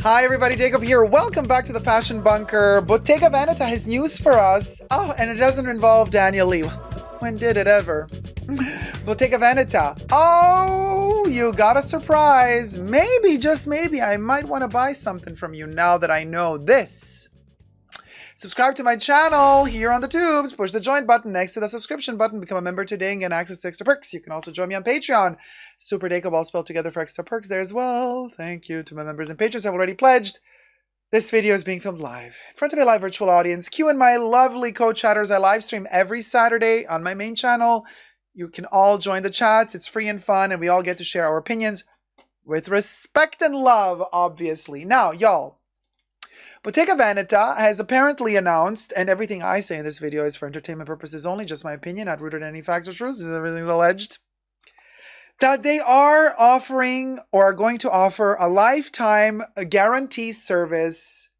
Hi everybody, Dacob here. Welcome back to the Fashion Bunker. Bottega Veneta has news for us. Oh, and it doesn't involve Daniel Lee. When did it ever? Bottega Veneta. Oh, you got a surprise. Maybe, just maybe, I might want to buy something from you now that I know this. Subscribe to my channel here on the tubes. Push the join button next to the subscription button. Become a member today and get access to extra perks. You can also join me on Patreon. Super Dacob all spelled together for extra perks there as well. Thank you to my members and patrons who have already pledged. This video is being filmed live in front of a live virtual audience. Q and my lovely co-chatters. I live stream every Saturday on my main channel. You can all join the chats. It's free and fun, and we all get to share our opinions with respect and love, obviously. Now, y'all, Bottega Veneta has apparently announced, and everything I say in this video is for entertainment purposes only, just my opinion, not rooted in any facts or truths, everything's alleged, that they are offering or are going to offer a lifetime guarantee service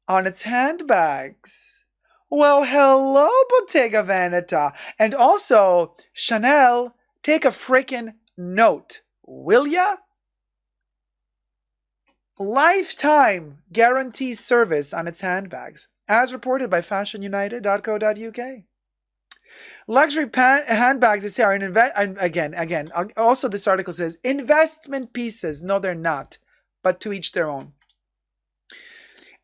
on its handbags. Well, hello, Bottega Veneta. And also, Chanel, take a freaking note, will ya? Lifetime guarantee service on its handbags, as reported by fashionunited.co.uk. Luxury handbags, they say, are again. Also, this article says investment pieces. No, they're not, but to each their own.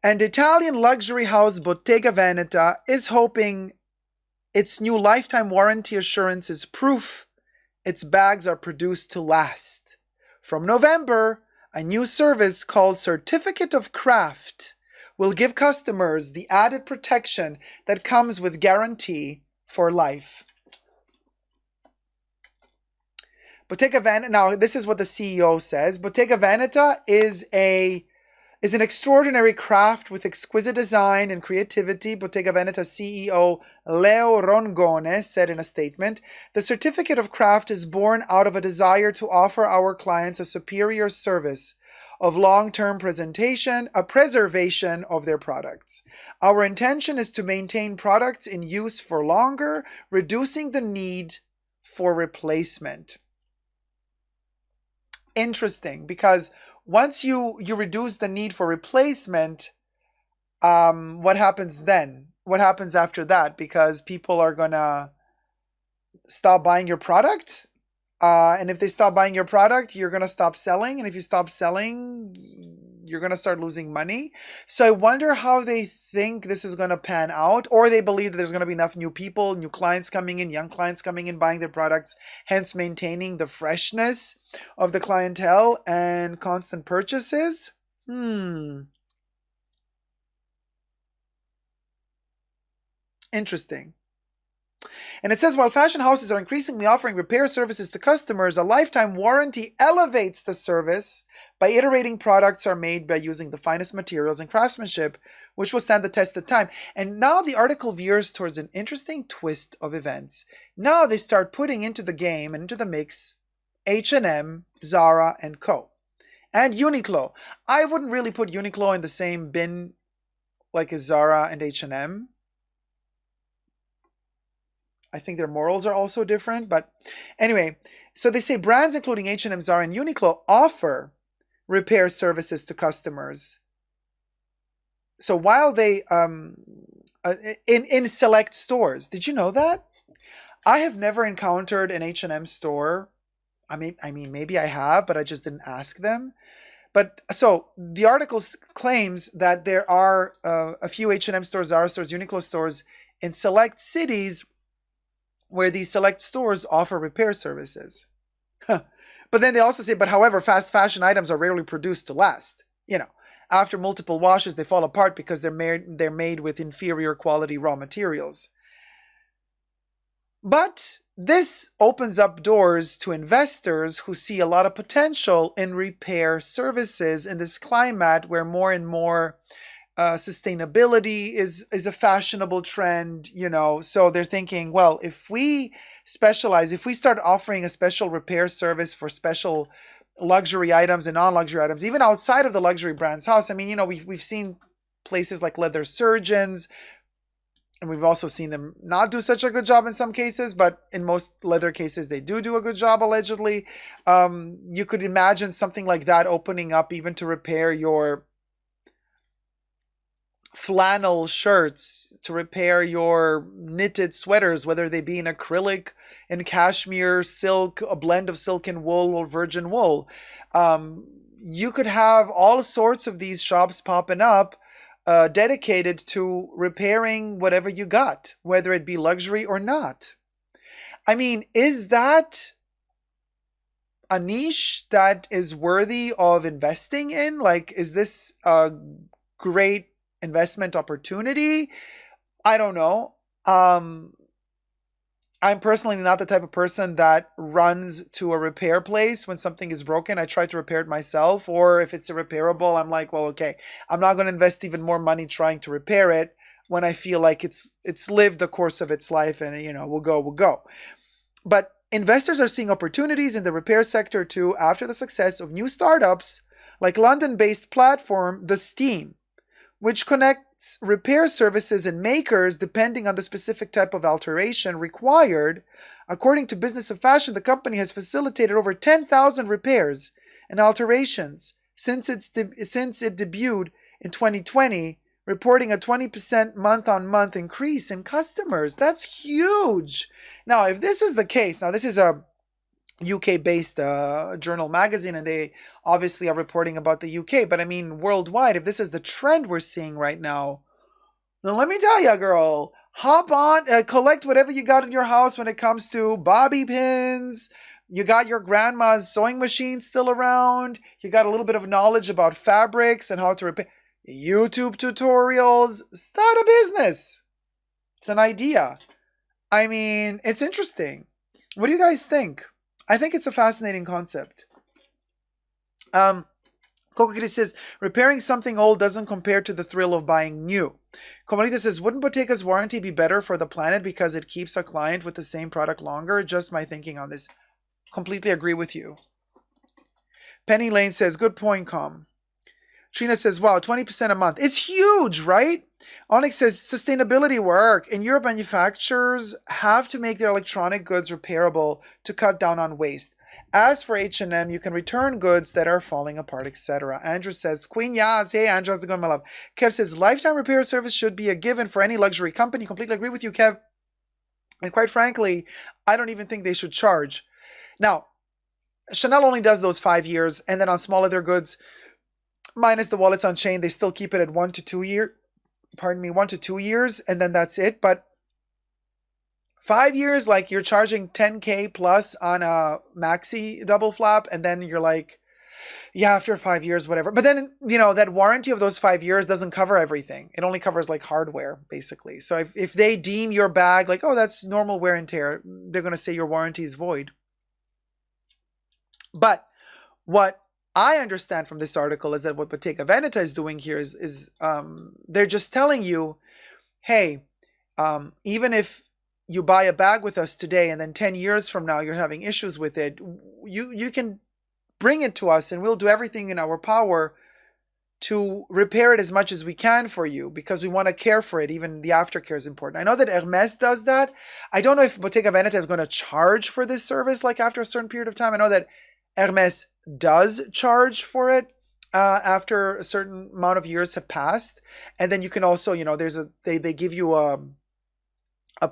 And Italian luxury house Bottega Veneta is hoping its new lifetime warranty assurance is proof its bags are produced to last. From November, a new service called Certificate of Craft will give customers the added protection that comes with guarantee for life. Bottega Veneta, now this is what the CEO says. Bottega Veneta is an extraordinary craft with exquisite design and creativity, Bottega Veneta CEO Leo Rongone said in a statement. The Certificate of Craft is born out of a desire to offer our clients a superior service of long-term preservation of their products. Our intention is to maintain products in use for longer, reducing the need for replacement. Interesting, because once you reduce the need for replacement, what happens then? What happens after that? Because people are gonna stop buying your product, and if they stop buying your product, you're gonna stop selling, and if you stop selling, you're gonna start losing money. So I wonder how they think this is gonna pan out, or they believe that there's gonna be enough new people, new clients coming in, young clients coming in, buying their products, hence maintaining the freshness of the clientele and constant purchases. Interesting. And it says, while fashion houses are increasingly offering repair services to customers, a lifetime warranty elevates the service by iterating products are made by using the finest materials and craftsmanship, which will stand the test of time. And now the article veers towards an interesting twist of events. Now they start putting into the game and into the mix H&M, Zara, and Co. And Uniqlo. I wouldn't really put Uniqlo in the same bin like as Zara and H&M. I think their morals are also different, but anyway, so they say brands including H&M, Zara, and Uniqlo offer repair services to customers. So while they in select stores, did you know that? I have never encountered an H&M store. I mean, maybe I have, but I just didn't ask them. But so the article claims that there are a few H&M stores, Zara stores, Uniqlo stores in select cities where these select stores offer repair services. But then they also say, but however, fast fashion items are rarely produced to last. You know, after multiple washes, they fall apart because they're made with inferior quality raw materials. But this opens up doors to investors who see a lot of potential in repair services in this climate where more and more sustainability is a fashionable trend, you know. So they're thinking, well, if we start offering a special repair service for special luxury items and non-luxury items, even outside of the luxury brand's house. I mean, you know, we've seen places like Leather Surgeons and we've also seen them not do such a good job in some cases, but in most leather cases, they do a good job, allegedly. You could imagine something like that opening up even to repair your flannel shirts, to repair your knitted sweaters, whether they be in acrylic, in cashmere, silk, a blend of silk and wool or virgin wool. You could have all sorts of these shops popping up, dedicated to repairing whatever you got, whether it be luxury or not. I mean, is that a niche that is worthy of investing in? Like, is this a great investment opportunity? I don't know. I'm personally not the type of person that runs to a repair place when something is broken. I try to repair it myself, or if it's irreparable, I'm like, well, okay, I'm not going to invest even more money trying to repair it when I feel like it's lived the course of its life, and we'll go. But investors are seeing opportunities in the repair sector too after the success of new startups like London-based platform The Steam, which connects repair services and makers depending on the specific type of alteration required. According to Business of Fashion, the company has facilitated over 10,000 repairs and alterations since it debuted in 2020, reporting a 20% month-on-month increase in customers. That's huge. Now, if this is the case, now this is a UK-based journal magazine, and they obviously are reporting about the UK, but I mean worldwide, if this is the trend we're seeing right now, then let me tell you, girl, hop on, collect whatever you got in your house when it comes to bobby pins. You got your grandma's sewing machine still around. You got a little bit of knowledge about fabrics and how to repair. YouTube tutorials. Start a business. It's an idea. I mean, it's interesting. What do you guys think? I think it's a fascinating concept. Coco Kitty says, repairing something old doesn't compare to the thrill of buying new. Comanita says, wouldn't Bottega's warranty be better for the planet because it keeps a client with the same product longer? Just my thinking on this. Completely agree with you. Penny Lane says, good point, Com. Trina says, wow, 20% a month. It's huge, right? Onyx says, sustainability work. In Europe, manufacturers have to make their electronic goods repairable to cut down on waste. As for H&M, you can return goods that are falling apart, etc. Andrew says, Queen Yaz. Hey, Andrew, how's it going, my love? Kev says, lifetime repair service should be a given for any luxury company. Completely agree with you, Kev. And quite frankly, I don't even think they should charge. Now, Chanel only does those 5 years, and then on small leather goods, minus the wallets on chain, they still keep it at 1 to 2 years. 1 to 2 years, and then that's it. But 5 years, like you're charging 10K plus on a maxi double flap, and then you're like, yeah, after 5 years, whatever. But then, that warranty of those 5 years doesn't cover everything. It only covers like hardware, basically. So if they deem your bag like, oh, that's normal wear and tear, they're going to say your warranty is void. But what I understand from this article is that what Bottega Veneta is doing here is they're just telling you, hey, even if you buy a bag with us today and then 10 years from now you're having issues with it, you can bring it to us and we'll do everything in our power to repair it as much as we can for you because we want to care for it. Even the aftercare is important. I know that Hermes does that. I don't know if Bottega Veneta is going to charge for this service like after a certain period of time. I know that Hermes does charge for it after a certain amount of years have passed, and then you can also, they give you a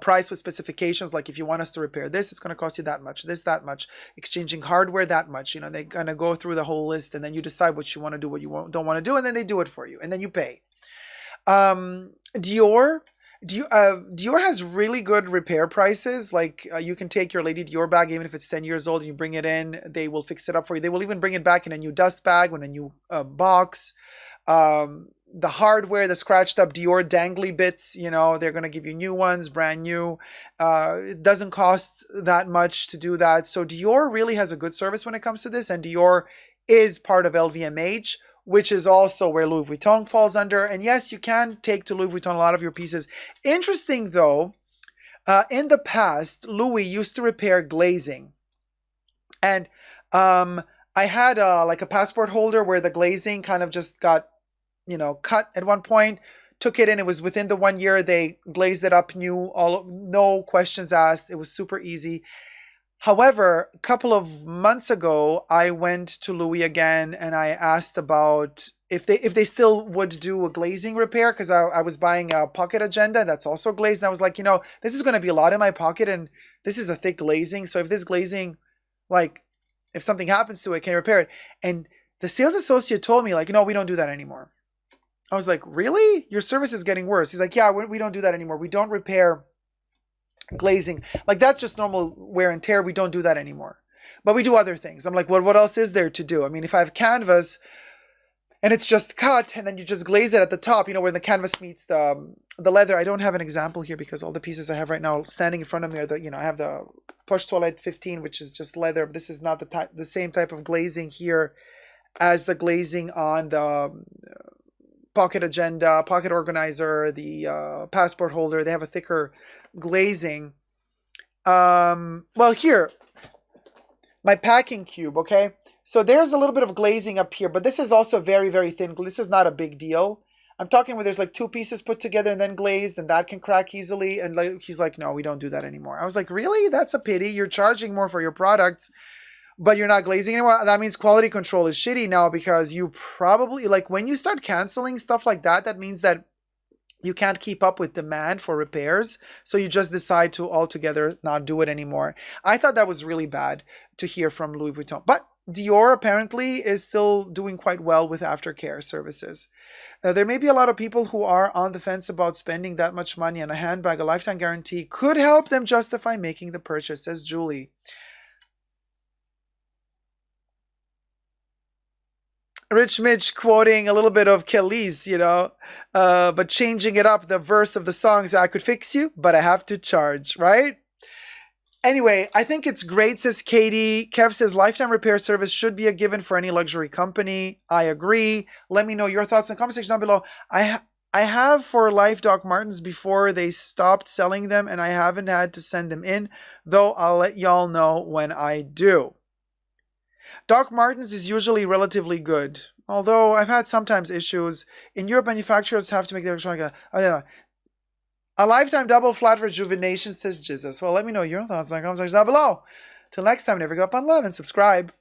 price with specifications, like if you want us to repair this, it's going to cost you that much, this that much, exchanging hardware that much. They're going to go through the whole list, and then you decide what you want to do, what you don't want to do, and then they do it for you, and then you pay. Dior has really good repair prices. Like you can take your Lady Dior bag, even if it's 10 years old, and you bring it in, they will fix it up for you. They will even bring it back in a new dust bag, in a new box. The hardware, the scratched up Dior dangly bits, they're going to give you new ones, brand new. It doesn't cost that much to do that. So Dior really has a good service when it comes to this, and Dior is part of LVMH, which is also where Louis Vuitton falls under. And yes, you can take to Louis Vuitton a lot of your pieces. Interesting though, in the past, Louis used to repair glazing. And I had like a passport holder where the glazing kind of just got, cut at one point. took it in. It was within the 1 year. They glazed it up new, no questions asked. It was super easy. However, a couple of months ago, I went to Louis again and I asked about if they still would do a glazing repair, because I was buying a pocket agenda that's also glazed. And I was like, this is going to be a lot in my pocket, and this is a thick glazing. So if this glazing, like, if something happens to it, can you repair it? And the sales associate told me, like, no, we don't do that anymore. I was like, really? Your service is getting worse. He's like, yeah, we don't do that anymore. We don't repair glazing. Like, that's just normal wear and tear. We don't do that anymore. But we do other things. I'm like, well, what else is there to do? I mean, if I have canvas and it's just cut and then you just glaze it at the top, where the canvas meets the leather. I don't have an example here because all the pieces I have right now standing in front of me are I have the Poche Toilette 15, which is just leather. This is not the same type of glazing here as the glazing on the pocket agenda, pocket organizer, the passport holder. They have a thicker glazing. Well, here, my packing cube, okay? So there's a little bit of glazing up here, but this is also very, very thin. This is not a big deal. I'm talking where there's like 2 pieces put together and then glazed, and that can crack easily. And he's like, no, we don't do that anymore. I was like, really? That's a pity. You're charging more for your products, but you're not glazing anymore. That means quality control is shitty now, because you probably, like, when you start canceling stuff like that, that means that you can't keep up with demand for repairs. So you just decide to altogether not do it anymore. I thought that was really bad to hear from Louis Vuitton. But Dior apparently is still doing quite well with aftercare services. There may be a lot of people who are on the fence about spending that much money on a handbag. A lifetime guarantee could help them justify making the purchase, says Julie. Rich Mitch quoting a little bit of Kelly's, but changing it up, the verse of the songs, I could fix you, but I have to charge, right? Anyway, I think it's great, says Katie. Kev says lifetime repair service should be a given for any luxury company. I agree. Let me know your thoughts in the comment section down below. I have for Life Doc Martens before they stopped selling them, and I haven't had to send them in, though I'll let y'all know when I do. Doc Martens is usually relatively good, although I've had sometimes issues. In Europe, manufacturers have to make their electronic. A lifetime double flat rejuvenation, says Jesus. Well, let me know your thoughts in the comment section down below. Till next time, never give up on love and subscribe.